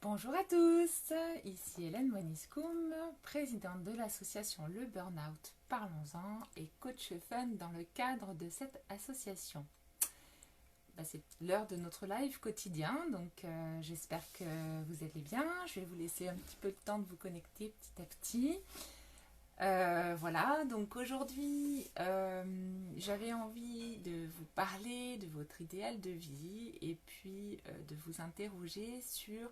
Bonjour à tous, ici Hélène Waniscoum, présidente de l'association Le Burnout Parlons-en et coach fun dans le cadre de cette association. C'est l'heure de notre live quotidien, donc j'espère que vous allez bien. Je vais vous laisser un petit peu de temps de vous connecter petit à petit. Voilà, donc aujourd'hui j'avais envie de vous parler de votre idéal de vie et puis de vous interroger sur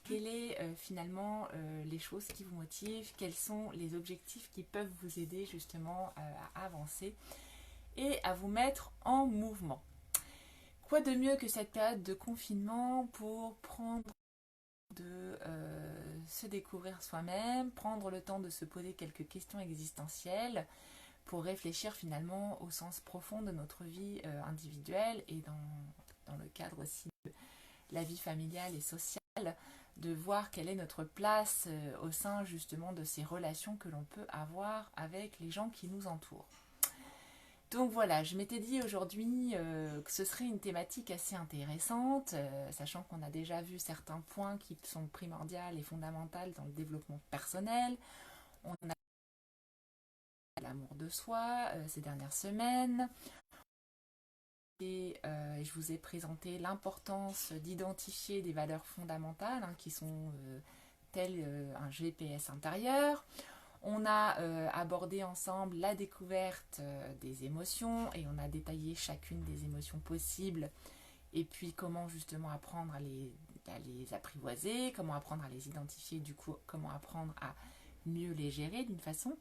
quelles sont finalement les choses qui vous motivent, quels sont les objectifs qui peuvent vous aider justement à avancer et à vous mettre en mouvement. Quoi de mieux que cette période de confinement pour prendre de se découvrir soi-même, prendre le temps de se poser quelques questions existentielles pour réfléchir finalement au sens profond de notre vie individuelle et dans le cadre aussi de la vie familiale et sociale, de voir quelle est notre place au sein justement de ces relations que l'on peut avoir avec les gens qui nous entourent. Donc voilà, je m'étais dit aujourd'hui que ce serait une thématique assez intéressante, sachant qu'on a déjà vu certains points qui sont primordiaux et fondamentaux dans le développement personnel. On a l'amour de soi ces dernières semaines. Et je vous ai présenté l'importance d'identifier des valeurs fondamentales qui sont telles un GPS intérieur. On a abordé ensemble la découverte des émotions et on a détaillé chacune des émotions possibles et puis comment justement apprendre à les apprivoiser, comment apprendre à les identifier, du coup comment apprendre à mieux les gérer d'une façon.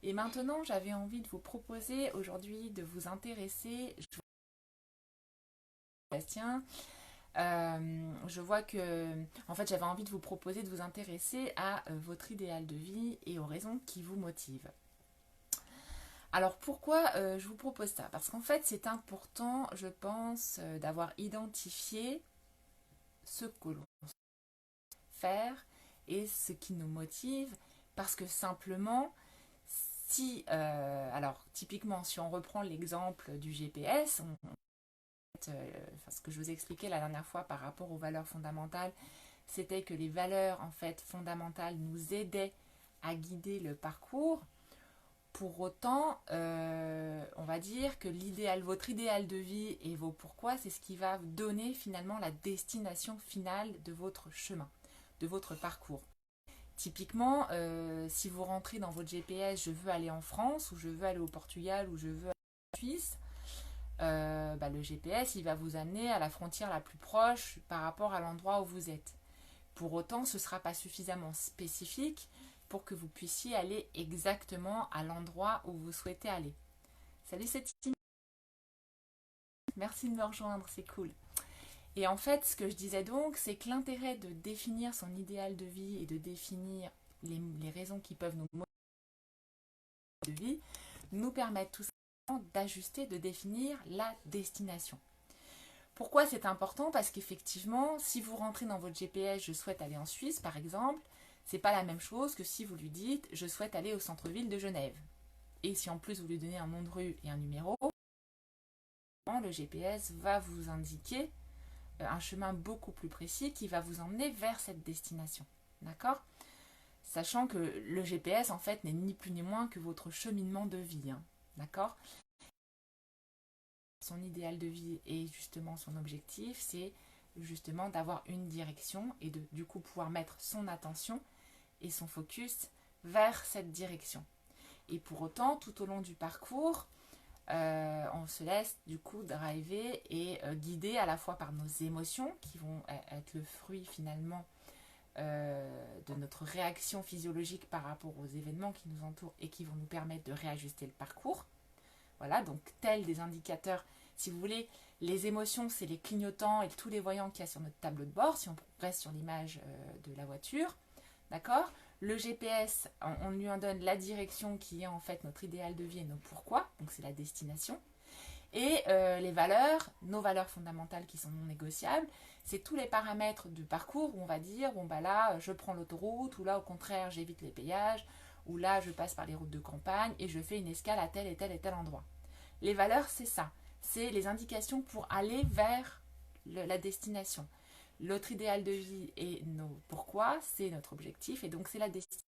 Et maintenant j'avais envie de vous proposer aujourd'hui de vous intéresser, Bastien, je vois que, en fait, j'avais envie de vous proposer de vous intéresser à votre idéal de vie et aux raisons qui vous motivent. Alors pourquoi je vous propose ça? Parce qu'en fait, c'est important, je pense, d'avoir identifié ce que l'on sait faire et ce qui nous motive, parce que simplement, si, alors typiquement, si on reprend l'exemple du GPS, ce que je vous ai expliqué la dernière fois par rapport aux valeurs fondamentales, c'était que les valeurs en fait fondamentales nous aidaient à guider le parcours. Pour autant, on va dire que votre idéal de vie et vos pourquoi, c'est ce qui va donner finalement la destination finale de votre chemin, de votre parcours. Typiquement, si vous rentrez dans votre GPS, je veux aller en France, ou je veux aller au Portugal, ou je veux aller en Suisse, le GPS il va vous amener à la frontière la plus proche par rapport à l'endroit où vous êtes. Pour autant, ce ne sera pas suffisamment spécifique pour que vous puissiez aller exactement à l'endroit où vous souhaitez aller. Salut Cétine, merci de me rejoindre, c'est cool. Et en fait, ce que je disais donc, c'est que l'intérêt de définir son idéal de vie et de définir les raisons qui peuvent nous motiver de vie, nous permettent tout simplement d'ajuster, de définir la destination. Pourquoi c'est important? Parce qu'effectivement, si vous rentrez dans votre GPS, je souhaite aller en Suisse par exemple, c'est pas la même chose que si vous lui dites je souhaite aller au centre-ville de Genève. Et si en plus vous lui donnez un nom de rue et un numéro, le GPS va vous indiquer un chemin beaucoup plus précis qui va vous emmener vers cette destination. D'accord? Sachant que le GPS en fait n'est ni plus ni moins que votre cheminement de vie. D'accord? Son idéal de vie et justement son objectif, c'est justement d'avoir une direction et de du coup pouvoir mettre son attention et son focus vers cette direction. Et pour autant, tout au long du parcours, on se laisse du coup driver et guider à la fois par nos émotions qui vont être le fruit finalement de notre réaction physiologique par rapport aux événements qui nous entourent et qui vont nous permettre de réajuster le parcours. Voilà, donc tels des indicateurs, si vous voulez, les émotions, c'est les clignotants et tous les voyants qu'il y a sur notre tableau de bord, si on reste sur l'image de la voiture, d'accord? Le GPS, on lui en donne la direction qui est en fait notre idéal de vie et nos pourquoi, donc c'est la destination. Et les valeurs, nos valeurs fondamentales qui sont non négociables, c'est tous les paramètres du parcours où on va dire, bon bah là, je prends l'autoroute, ou là au contraire, j'évite les péages, ou là, je passe par les routes de campagne et je fais une escale à tel et tel et tel endroit. Les valeurs, c'est ça. C'est les indications pour aller vers la destination. Notre idéal de vie et nos pourquoi, c'est notre objectif et donc c'est la destinée.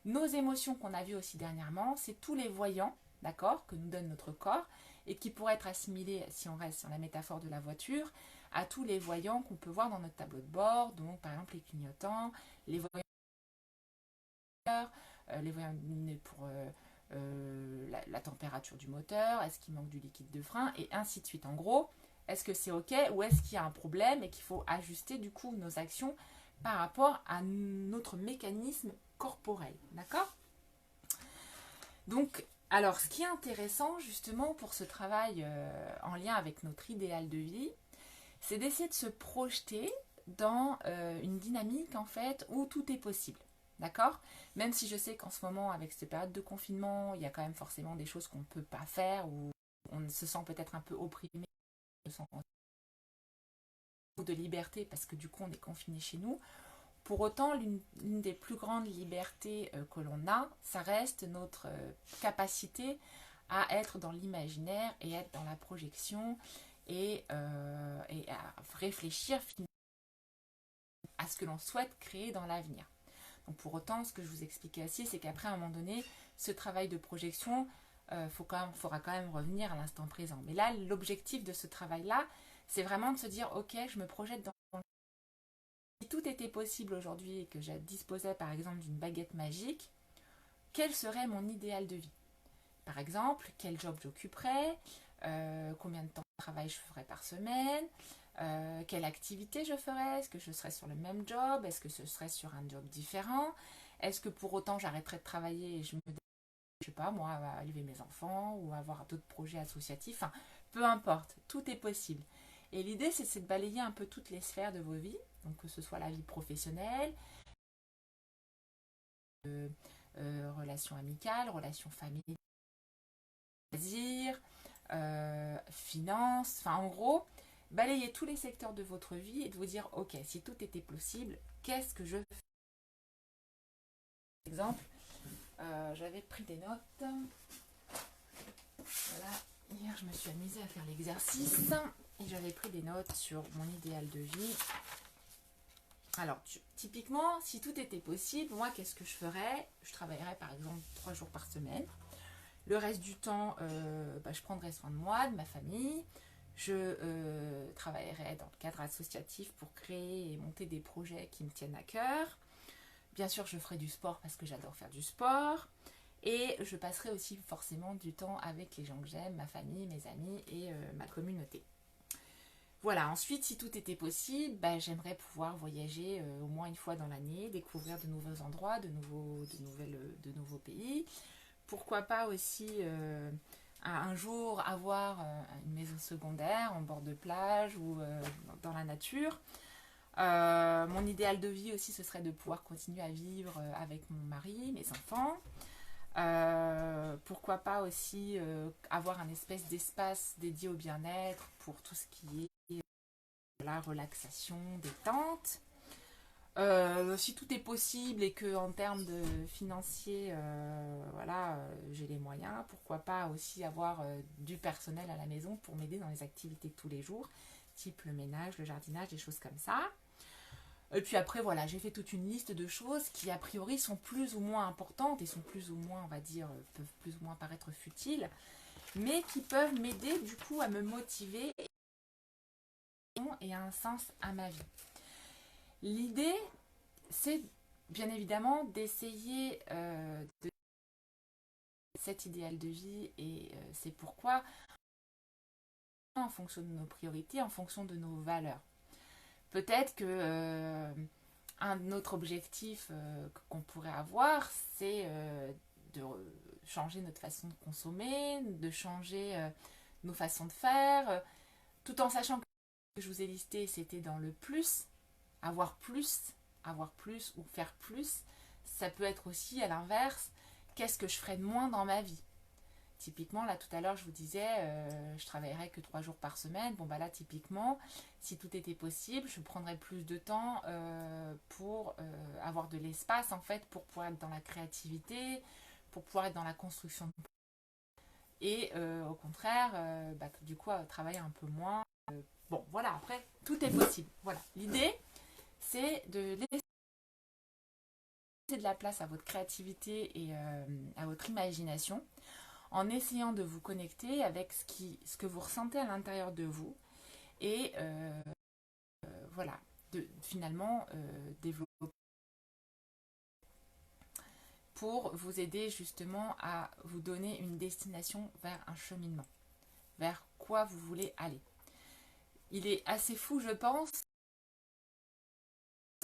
Nos émotions qu'on a vues aussi dernièrement, c'est tous les voyants, d'accord, que nous donne notre corps et qui pourraient être assimilés, si on reste sur la métaphore de la voiture, à tous les voyants qu'on peut voir dans notre tableau de bord, donc par exemple les clignotants, les voyants, les voyants lumineux pour la température du moteur, est-ce qu'il manque du liquide de frein, et ainsi de suite. En gros, est-ce que c'est OK ou est-ce qu'il y a un problème et qu'il faut ajuster du coup nos actions par rapport à notre mécanisme corporel, d'accord? Donc, alors, ce qui est intéressant justement pour ce travail en lien avec notre idéal de vie, c'est d'essayer de se projeter dans une dynamique en fait où tout est possible. D'accord? Même si je sais qu'en ce moment, avec cette période de confinement, il y a quand même forcément des choses qu'on ne peut pas faire ou on se sent peut-être un peu opprimé, on se sent de liberté parce que du coup on est confiné chez nous. Pour autant, l'une des plus grandes libertés que l'on a, ça reste notre capacité à être dans l'imaginaire et être dans la projection et à réfléchir à ce que l'on souhaite créer dans l'avenir. Donc pour autant, ce que je vous expliquais aussi, c'est qu'après, à un moment donné, ce travail de projection, faudra quand même revenir à l'instant présent. Mais là, l'objectif de ce travail-là, c'est vraiment de se dire, ok, je me projette dans... Si tout était possible aujourd'hui et que je disposais par exemple d'une baguette magique, quel serait mon idéal de vie? Par exemple, quel job j'occuperais, combien de temps de travail je ferais par semaine, quelle activité je ferais, est-ce que je serais sur le même job, est-ce que ce serait sur un job différent, est-ce que pour autant j'arrêterais de travailler et je me je sais pas moi, à élever mes enfants ou à avoir d'autres projets associatifs, enfin, peu importe, tout est possible. Et l'idée, c'est de balayer un peu toutes les sphères de vos vies, donc que ce soit la vie professionnelle, relations amicales, relations familiales, loisirs, finances, enfin en gros, balayer tous les secteurs de votre vie et de vous dire, ok, si tout était possible, qu'est-ce que je fais? Par exemple, j'avais pris des notes. Voilà, hier je me suis amusée à faire l'exercice et j'avais pris des notes sur mon idéal de vie. Alors, typiquement, si tout était possible, moi, qu'est-ce que je ferais? Je travaillerais par exemple 3 jours par semaine. Le reste du temps, je prendrais soin de moi, de ma famille. Je travaillerai dans le cadre associatif pour créer et monter des projets qui me tiennent à cœur. Bien sûr, je ferai du sport parce que j'adore faire du sport. Et je passerai aussi forcément du temps avec les gens que j'aime, ma famille, mes amis et ma communauté. Voilà, ensuite, si tout était possible, j'aimerais pouvoir voyager au moins une fois dans l'année, découvrir de nouveaux endroits, de nouveaux pays. Pourquoi pas aussi un jour avoir une maison secondaire en bord de plage ou dans la nature. Mon idéal de vie aussi, ce serait de pouvoir continuer à vivre avec mon mari, mes enfants. Pourquoi pas aussi avoir un espèce d'espace dédié au bien-être pour tout ce qui est la relaxation, détente. Si tout est possible et que en termes de financier, j'ai les moyens, pourquoi pas aussi avoir du personnel à la maison pour m'aider dans les activités de tous les jours, type le ménage, le jardinage, des choses comme ça. Et puis après, voilà, j'ai fait toute une liste de choses qui, a priori, sont plus ou moins importantes et sont plus ou moins, on va dire, peuvent plus ou moins paraître futiles, mais qui peuvent m'aider, du coup, à me motiver et à un sens à ma vie. L'idée, c'est bien évidemment d'essayer de cet idéal de vie et c'est pourquoi, en fonction de nos priorités, en fonction de nos valeurs. Peut-être que un autre objectif qu'on pourrait avoir, c'est de changer notre façon de consommer, de changer nos façons de faire, tout en sachant que ce que je vous ai listé, c'était dans le plus, avoir plus, ou faire plus. Ça peut être aussi à l'inverse, qu'est-ce que je ferais de moins dans ma vie? Typiquement, là tout à l'heure je vous disais, je travaillerais que 3 jours par semaine. Bon là typiquement, si tout était possible, je prendrais plus de temps pour avoir de l'espace en fait, pour pouvoir être dans la créativité, pour pouvoir être dans la construction. Et au contraire, du coup, travailler un peu moins. Bon, voilà, après, tout est possible. Voilà, l'idée de la place à votre créativité et à votre imagination, en essayant de vous connecter avec ce que vous ressentez à l'intérieur de vous et voilà, de finalement développer pour vous aider justement à vous donner une destination vers un cheminement, vers quoi vous voulez aller. Il est assez fou, je pense.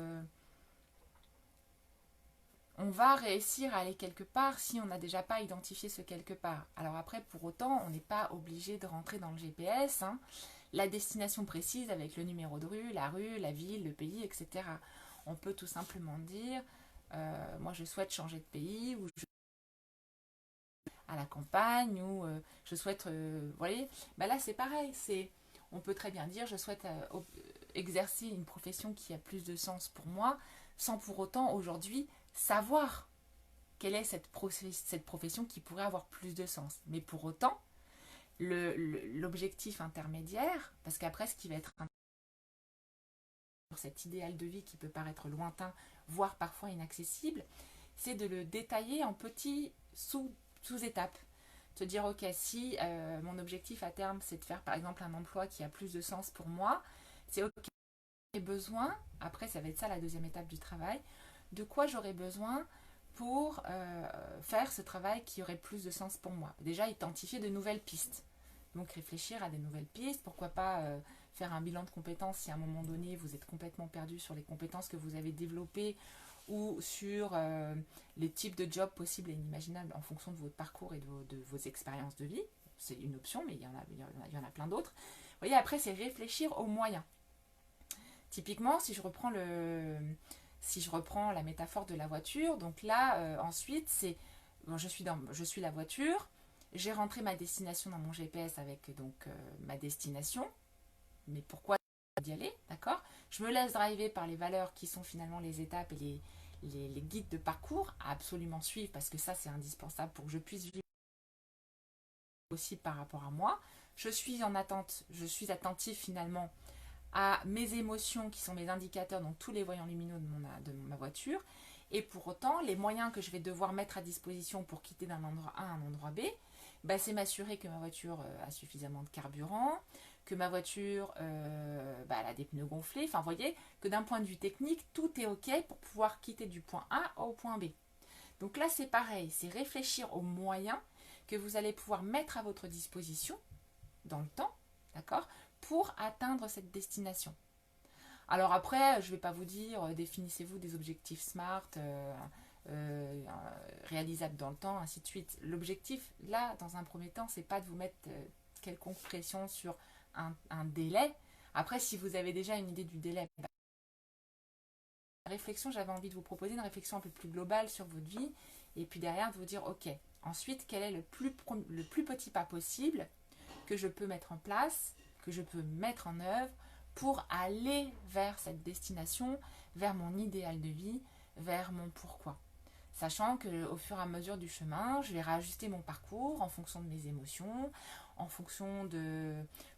euh, on va réussir à aller quelque part si on n'a déjà pas identifié ce quelque part. Alors après, pour autant, on n'est pas obligé de rentrer dans le GPS, hein, la destination précise avec le numéro de rue, la ville, le pays, etc. On peut tout simplement dire, moi je souhaite changer de pays, ou à la campagne, ou je souhaite, vous voyez, bah là c'est pareil, on peut très bien dire, je souhaite exercer une profession qui a plus de sens pour moi, sans pour autant aujourd'hui savoir quelle est cette profession qui pourrait avoir plus de sens. Mais pour autant, l'objectif intermédiaire, parce qu'après ce qui va être pour cet idéal de vie qui peut paraître lointain, voire parfois inaccessible, c'est de le détailler en petits sous-étapes. Te dire, ok, si mon objectif à terme, c'est de faire par exemple un emploi qui a plus de sens pour moi, c'est ok, j'ai besoin, après ça va être ça la deuxième étape du travail, de quoi j'aurais besoin pour faire ce travail qui aurait plus de sens pour moi. Déjà, identifier de nouvelles pistes. Donc réfléchir à des nouvelles pistes, pourquoi pas faire un bilan de compétences si à un moment donné vous êtes complètement perdu sur les compétences que vous avez développées ou sur les types de jobs possibles et inimaginables en fonction de votre parcours et de vos expériences de vie. C'est une option, mais il y en a plein d'autres. Vous voyez, après, c'est réfléchir aux moyens. Typiquement, si je reprends la métaphore de la voiture, donc là, ensuite, c'est, bon, je suis la voiture, j'ai rentré ma destination dans mon GPS avec donc ma destination, mais pourquoi d'y aller, d'accord? Je me laisse driver par les valeurs qui sont finalement les étapes et les guides de parcours à absolument suivre, parce que ça, c'est indispensable pour que je puisse vivre aussi par rapport à moi. Je suis en attente, je suis attentif finalement à mes émotions qui sont mes indicateurs, donc tous les voyants lumineux de ma voiture. Et pour autant, les moyens que je vais devoir mettre à disposition pour quitter d'un endroit A à un endroit B, bah, c'est m'assurer que ma voiture a suffisamment de carburant, que ma voiture bah, elle a des pneus gonflés. Enfin, vous voyez que d'un point de vue technique, tout est OK pour pouvoir quitter du point A au point B. Donc là, c'est pareil, c'est réfléchir aux moyens que vous allez pouvoir mettre à votre disposition dans le temps, d'accord, pour atteindre cette destination. Alors après, je ne vais pas vous dire, définissez-vous des objectifs SMART, réalisables dans le temps, ainsi de suite. L'objectif, là, dans un premier temps, c'est pas de vous mettre quelconque pression sur un délai. Après, si vous avez déjà une idée du délai, la réflexion, j'avais envie de vous proposer une réflexion un peu plus globale sur votre vie, et puis derrière, de vous dire, ok, ensuite, quel est le plus petit pas possible que je peux mettre en place, que je peux mettre en œuvre pour aller vers cette destination, vers mon idéal de vie, vers mon pourquoi. Sachant qu'au fur et à mesure du chemin, je vais réajuster mon parcours en fonction de mes émotions, en fonction de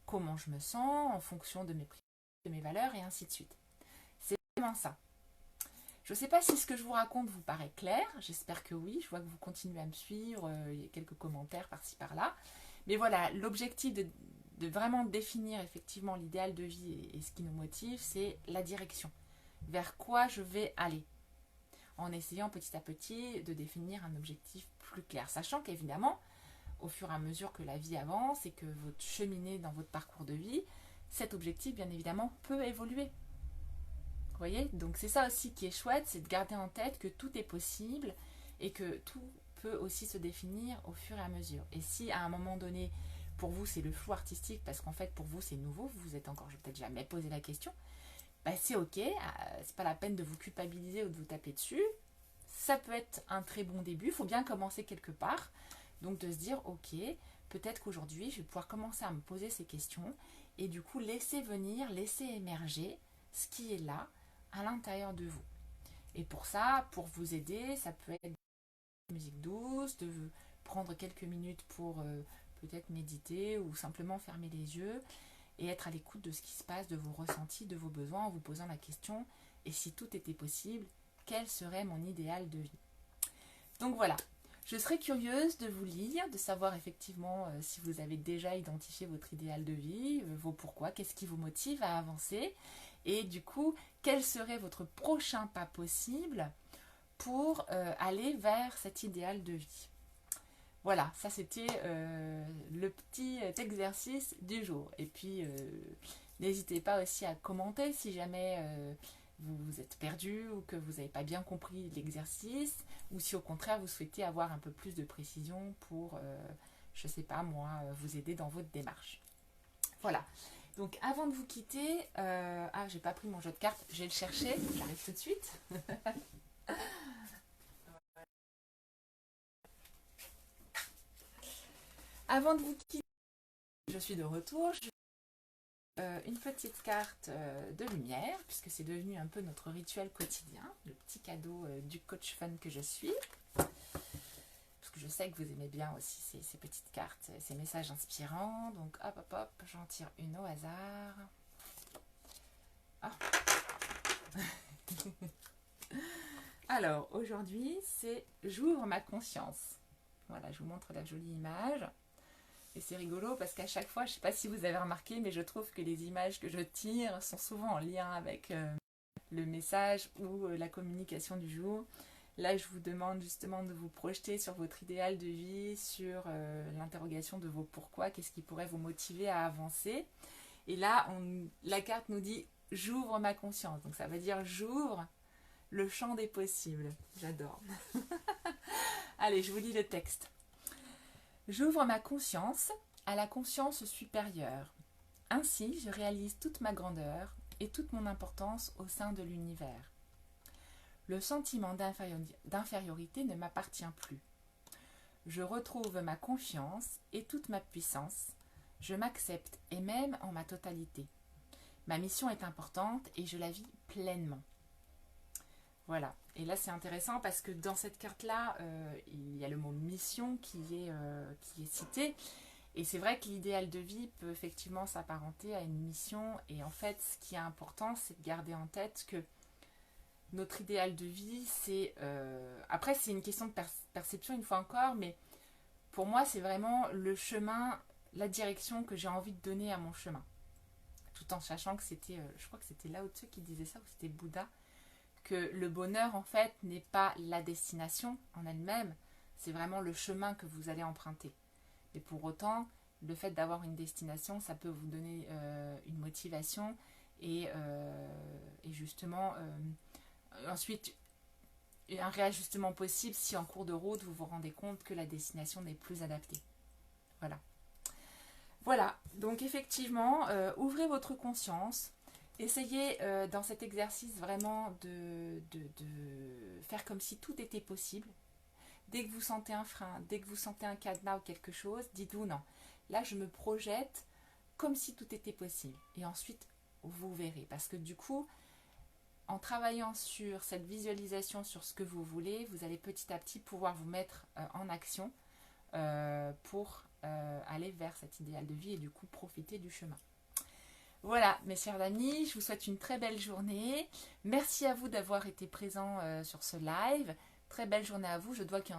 comment je me sens, en fonction de mes valeurs et ainsi de suite. C'est vraiment ça. Je ne sais pas si ce que je vous raconte vous paraît clair, j'espère que oui, je vois que vous continuez à me suivre, il y a quelques commentaires par-ci par-là. Mais voilà, l'objectif de vraiment définir effectivement l'idéal de vie et ce qui nous motive, c'est la direction. Vers quoi je vais aller, en essayant petit à petit de définir un objectif plus clair. Sachant qu'évidemment, au fur et à mesure que la vie avance et que vous cheminez dans votre parcours de vie, cet objectif, bien évidemment, peut évoluer. Vous voyez? Donc c'est ça aussi qui est chouette, c'est de garder en tête que tout est possible et que tout peut aussi se définir au fur et à mesure. Et si à un moment donné, pour vous c'est le flou artistique, parce qu'en fait pour vous c'est nouveau, vous vous êtes encore peut-être jamais posé la question, bah c'est ok, c'est pas la peine de vous culpabiliser ou de vous taper dessus. Ça peut être un très bon début, il faut bien commencer quelque part. Donc de se dire ok, peut-être qu'aujourd'hui je vais pouvoir commencer à me poser ces questions et du coup laisser venir, laisser émerger ce qui est là à l'intérieur de vous. Et pour ça, pour vous aider, ça peut être de musique douce, de prendre quelques minutes pour peut-être méditer ou simplement fermer les yeux et être à l'écoute de ce qui se passe, de vos ressentis, de vos besoins, en vous posant la question, et si tout était possible, quel serait mon idéal de vie. Donc voilà, je serais curieuse de vous lire, de savoir effectivement si vous avez déjà identifié votre idéal de vie, vos pourquoi, qu'est-ce qui vous motive à avancer, et du coup, quel serait votre prochain pas possible pour aller vers cet idéal de vie. Voilà, ça c'était le petit exercice du jour. Et puis, n'hésitez pas aussi à commenter si jamais vous vous êtes perdu ou que vous n'avez pas bien compris l'exercice, ou si au contraire vous souhaitez avoir un peu plus de précision pour, je sais pas moi, vous aider dans votre démarche. Voilà. Donc avant de vous quitter, j'ai pas pris mon jeu de cartes, je vais le chercher, j'arrive tout de suite. Avant de vous quitter, je suis de retour. Une petite carte de lumière, puisque c'est devenu un peu notre rituel quotidien, le petit cadeau du coach fun que je suis. Parce que je sais que vous aimez bien aussi ces petites cartes, ces messages inspirants. Donc hop hop hop, j'en tire une au hasard. Ah. Alors aujourd'hui, c'est j'ouvre ma conscience. Voilà, je vous montre la jolie image. Et c'est rigolo parce qu'à chaque fois, je ne sais pas si vous avez remarqué, mais je trouve que les images que je tire sont souvent en lien avec le message ou la communication du jour. Là, je vous demande justement de vous projeter sur votre idéal de vie, sur l'interrogation de vos pourquoi, qu'est-ce qui pourrait vous motiver à avancer. Et là, la carte nous dit « j'ouvre ma conscience ». Donc ça veut dire « j'ouvre le champ des possibles ». J'adore. Allez, je vous lis le texte. J'ouvre ma conscience à la conscience supérieure. Ainsi, je réalise toute ma grandeur et toute mon importance au sein de l'univers. Le sentiment d'infériorité ne m'appartient plus. Je retrouve ma confiance et toute ma puissance. Je m'accepte et m'aime en ma totalité. Ma mission est importante et je la vis pleinement. Voilà. Et là, c'est intéressant parce que dans cette carte-là, il y a le mot mission qui est cité. Et c'est vrai que l'idéal de vie peut effectivement s'apparenter à une mission. Et en fait, ce qui est important, c'est de garder en tête que notre idéal de vie, c'est... après, c'est une question de perception une fois encore, mais pour moi, c'est vraiment le chemin, la direction que j'ai envie de donner à mon chemin. Tout en sachant que c'était, je crois que c'était Lao Tzu qui disait ça, ou c'était Bouddha, que le bonheur, en fait, n'est pas la destination en elle-même, c'est vraiment le chemin que vous allez emprunter. Et pour autant, le fait d'avoir une destination, ça peut vous donner une motivation et justement, ensuite, un réajustement possible si en cours de route, vous vous rendez compte que la destination n'est plus adaptée. Voilà. Voilà, donc effectivement, ouvrez votre conscience. Essayez dans cet exercice vraiment de faire comme si tout était possible. Dès que vous sentez un frein, dès que vous sentez un cadenas ou quelque chose, dites-vous non. Là, je me projette comme si tout était possible. Et ensuite, vous verrez. Parce que du coup, en travaillant sur cette visualisation, sur ce que vous voulez, vous allez petit à petit pouvoir vous mettre en action pour aller vers cet idéal de vie et du coup profiter du chemin. Voilà, mes chers amis, je vous souhaite une très belle journée. Merci à vous d'avoir été présents sur ce live. Très belle journée à vous. Je vois qu'il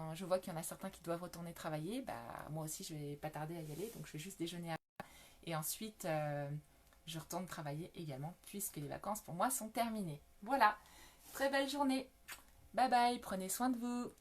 y en a certains qui doivent retourner travailler. Moi aussi, je ne vais pas tarder à y aller. Donc, je vais juste déjeuner à... Et ensuite, je retourne travailler également puisque les vacances pour moi sont terminées. Voilà, très belle journée. Bye bye, prenez soin de vous.